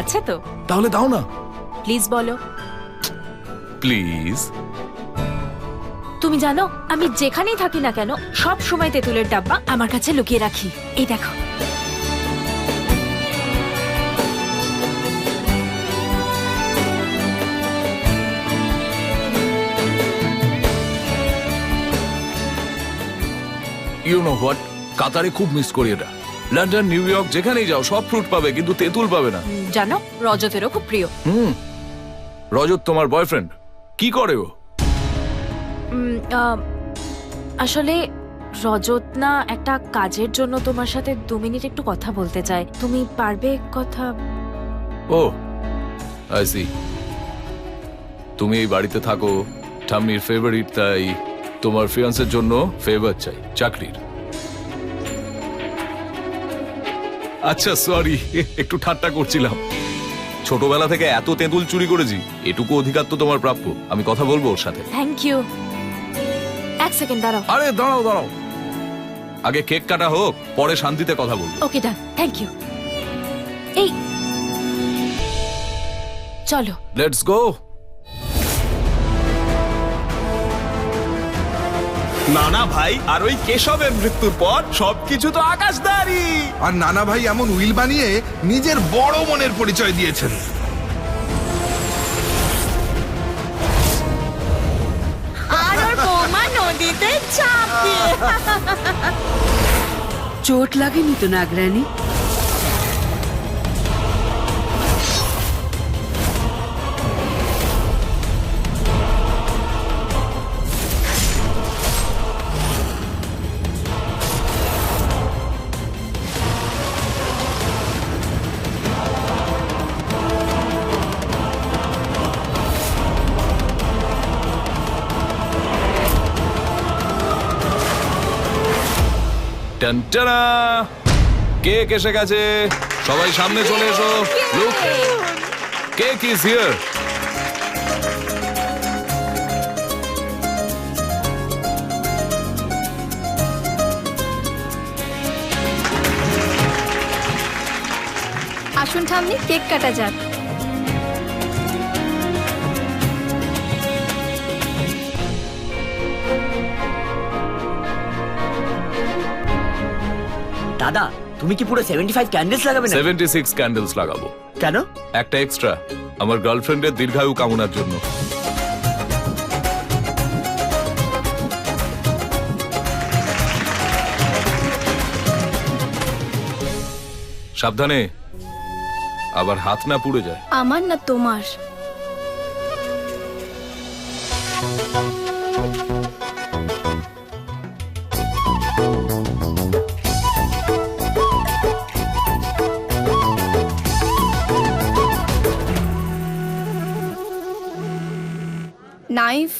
আছে তো? তাহলে দাও না প্লিজ বলো। প্লিজ। তুমি জানো আমি যেখানেই থাকি না কেন সব সময় তেঁতুলের ডাব্বা আমার কাছে লুকিয়ে রাখি। এই দেখো। ইউ নো হোয়াট, কাতারে খুব মিস করি এটা। লন্ডন, নিউ ইয়র্ক যেখানেই যাও সব ফ্রুট পাবে, কিন্তু তেঁতুল পাবে না। জানো রজতেরও খুব প্রিয়। রজত তোমার বয়ফ্রেন্ড? কি করে ও? আসলে রজত না একটা কাজের জন্য তোমার সাথে 2 মিনিট একটু কথা বলতে চায়। তুমি পারবে কথা? ও আই সি। তুমি এই বাড়িতে থাকো, ঠাম্মির ফেভারিট, তাই তোমার ফিয়ান্সের জন্য ফেভার চাই চাকরির। আচ্ছা সরি, একটু ঠাট্টা করছিলাম। ছোটবেলা থেকে এত তেঁতুল চুরি করেছি, এটুকু অধিকার তো তোমার প্রাপ্য। আমি কথা বলবো ওর সাথে। Thank you. এক সেকেন্ড দাঁড়াও। আরে দাঁড়াও দাঁড়াও, আগে কেক কাটা হোক, পরে শান্তিতে কথা বলবো। ওকে ডান, থ্যাংক ইউ। এই চলো লেটস গো। নানা ভাই আর ওই কেশবের মৃত্যুর পর সবকিছু তো আকাশদারি। আর নানা ভাই এমন উইল বানিয়ে নিজের বড় মনের পরিচয় দিয়েছেন। আর ওর বৌমা নদীতে চাপ দিয়ে। চোট লাগেনি তো নাগরানী? টানটানা, কেক এসে গেছে, সবাই সামনে চলে এসো। Look, cake is here. আসুন ঠাম্মি, কেক কাটা যাক। দাদা তুমি কি পুরো 75 ক্যান্ডেলস লাগাবে না? 76 ক্যান্ডেলস লাগাবো। কেন? একটা এক্সট্রা, আমার গার্লফ্রেন্ডের দীর্ঘায়ু কামনার জন্য। সাবধানে, আবার হাত না পুড়ে যায়। আমার না তোমার? নাইফ?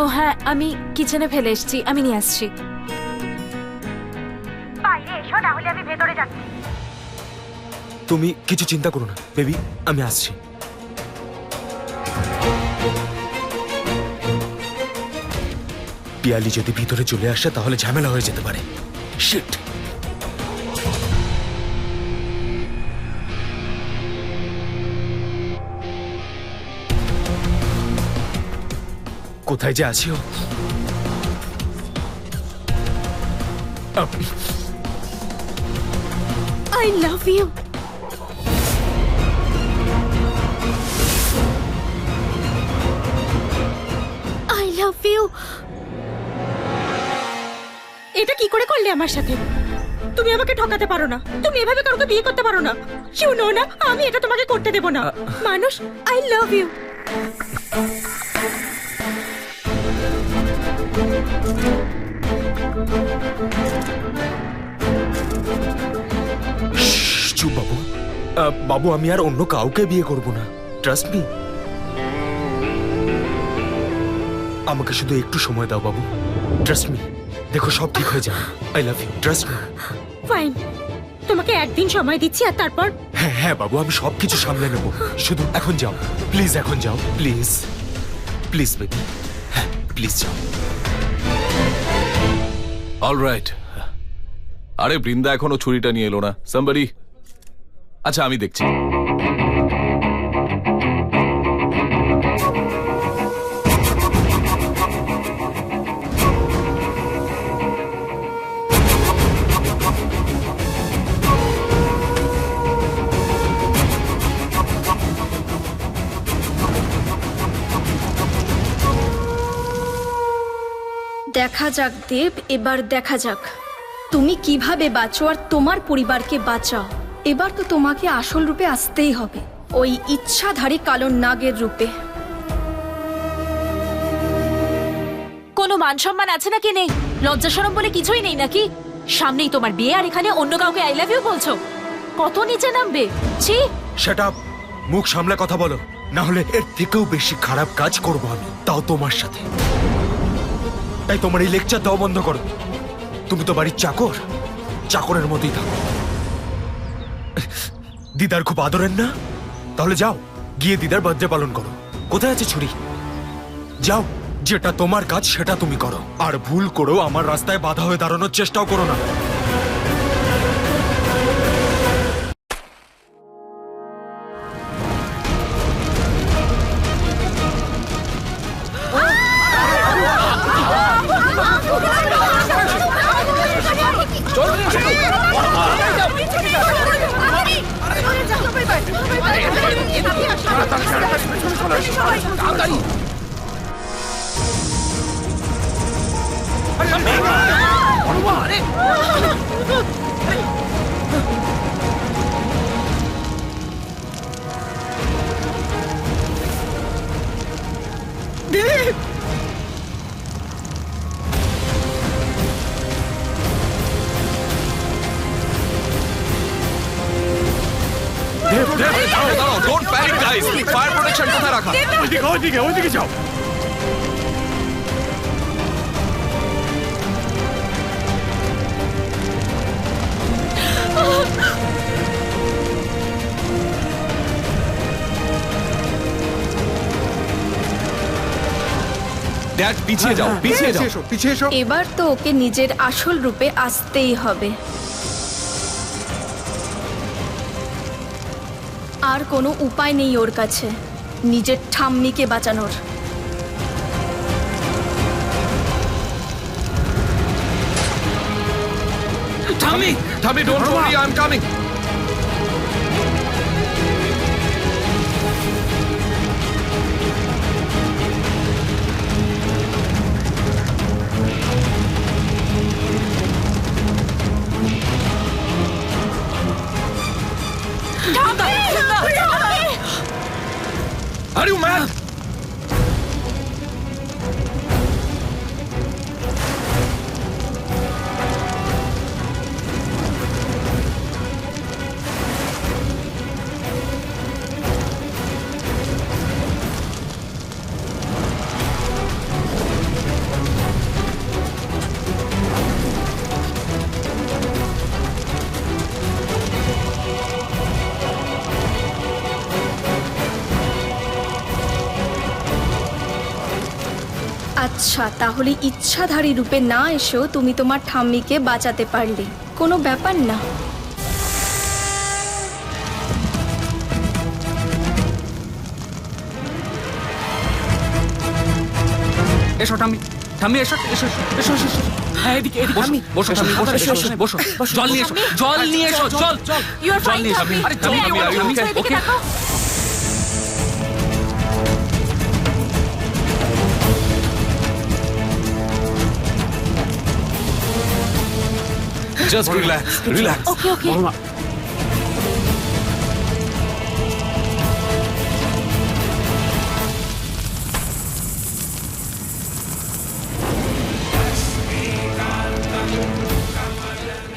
ও হ্যাঁ, আমি কিচেনে ফেলে এসেছি, আমি নিয়ে আসছি। বাইরে এসো, না হলে আমি ভেতরে যাচ্ছি। তুমি কিছু চিন্তা করো না বেবি, আমি আসছি। পিয়ালি যদি ভিতরে চলে আসে তাহলে ঝামেলা হয়ে যেতে পারে। শিট। কোথায় যে আছি ও? I love you. I love you. এটা কি করে করলে আমার সাথে? তুমি আমাকে ঠকাতে পারো না, তুমি এভাবে কাউকে বিয়ে করতে পারো না। ইউ নো না, আমি এটা তোমাকে করতে দেব না। মানুষ, I love you. চুপ বাবু। বাবু আমি আর অন্য কাউকে বিয়ে করব না, ট্রাস্ট মি। আমাকে শুধু একটু সময় দাও বাবু, ট্রাস্ট মি। দেখো সব ঠিক হয়ে যাবে। I love you, trust me. Fine, তোমাকে একদিন সময় দিচ্ছি আর তারপর। হ্যাঁ হ্যাঁ বাবু, আমি সবকিছু সামলে নেব। শুধু এখন যাও প্লিজ, এখন যাও প্লিজ, প্লিজ বেবি। হ্যাঁ প্লিজ যাও। অলরাইট। আরে বৃন্দা এখনো ছুরিটা নিয়ে এলো না। সামবডি আচ্ছা আমি দেখছি। দেখা যাক দেব, এবার দেখা যাক তুমি কিভাবে বাঁচো আর তোমার পরিবারকে বাঁচাও। এবার তো তোমাকে আসল রূপে আসতেই হবে, ওই ইচ্ছাধারী কালো নাগের রূপে। কোনো মান সম্মান আছে নাকি নেই? লজ্জা শরম বলে কিছুই নেই নাকি? সামনেই তোমার বিয়ে আর এখানে অন্য কাউকে আই লাভ ইউ বলছো? কত নিচে নামবে? ছি! সেটা মুখ সামলে কথা বলো, না হলে এর থেকেও বেশি খারাপ কাজ করব আমি, তাও তোমার সাথে। তাই তোমার এই লেকচার দাও বন্ধ করো। তুমি তো বাড়ির চাকর, চাকরের মতোই থাকো। দিদার খুব আদরের না? তাহলে যাও, গিয়ে দিদার বার্থডে পালন করো। কোথায় আছে ছুরি? যাও, যেটা তোমার কাজ সেটা তুমি করো। আর ভুল করো আমার রাস্তায় বাধা হয়ে দাঁড়ানোর চেষ্টাও করো না। Don't panic guys, fire protection কোথায় রাখা? ওইদিকে যাও। ড্যাড পিছিয়ে যাও, পিছিয়ে যাও। পিছিয়ে এসো। এবার তো ওকে নিজের আসল রূপে আসতেই হবে। আর কোনো উপায় নেই ওর কাছে নিজের ঠাম্মিকে বাঁচানোর। থামি, থামি, don't worry, I am coming. Are you mad? আচ্ছা, তাহলে ইচ্ছাধারী রূপে না এসেও তুমি তোমার ঠাম্মিকে বাঁচাতে পারলে, কোনো ব্যাপার না। এসো ঠাম্মি, ঠাম্মি এসো, এসো এসো এসো এসো। হ্যাঁ এদিকে এদিকে ঠাম্মি, বসো ঠাম্মি, বসো এসো, বসো। জল নিয়ে এসো, জল নিয়ে এসো, জল জল। ইউ আর ফাইন, ঠাম্মি। আরে জল নিয়ে এসো, ঠাম্মি, ওকে। Just relax, relax. ওকে ওকে।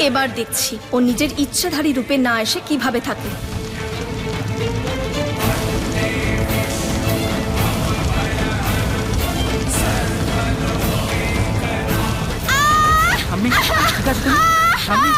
এবার দেখছি ও নিজের ইচ্ছাধারী রূপে না এসে কিভাবে থাকে। ঠাম্মি, ঠিক আছে তুমি? ঠাম্মি।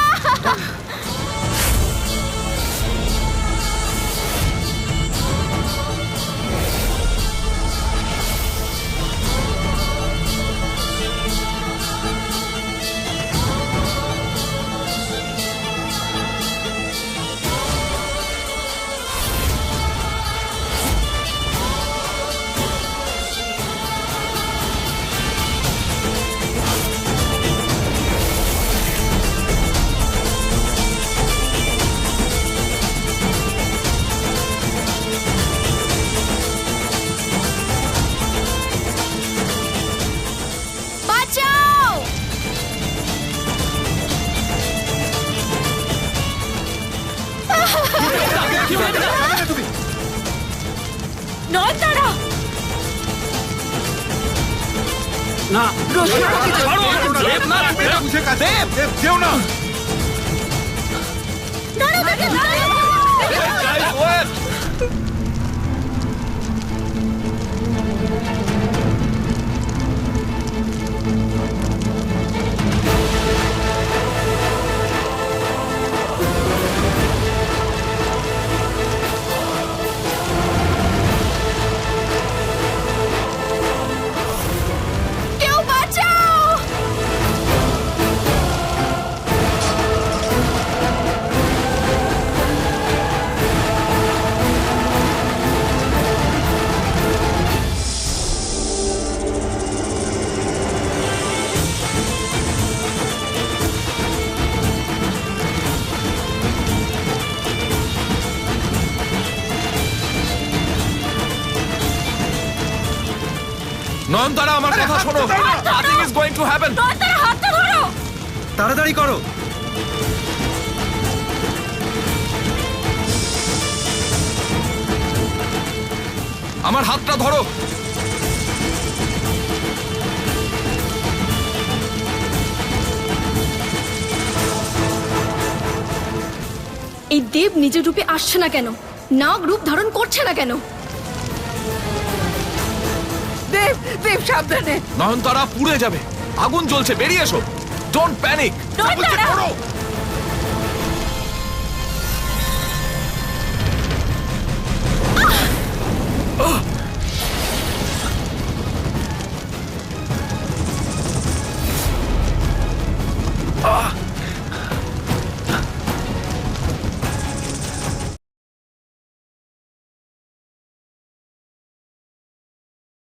নয়নতারা! না ছাড়ো, দেব, না, দেব। বুঝে কাছে যেও না। কেউ বাঁচাও! নয়নতারা আমার কথা শোনো, nothing is going to happen. Nayantara, হাতটা ধরো! তাড়াতাড়ি করো। আমার হাতটা ধরো। এই দেব নিজের রূপে আসছে না কেন? নাগ রূপ ধারণ করছে না কেন? দেব দেব সাবধানে। নয়নতারা পুড়ে যাবে, আগুন জ্বলছে, বেরিয়ে এসো। Don't panic. নয়নতারা! করো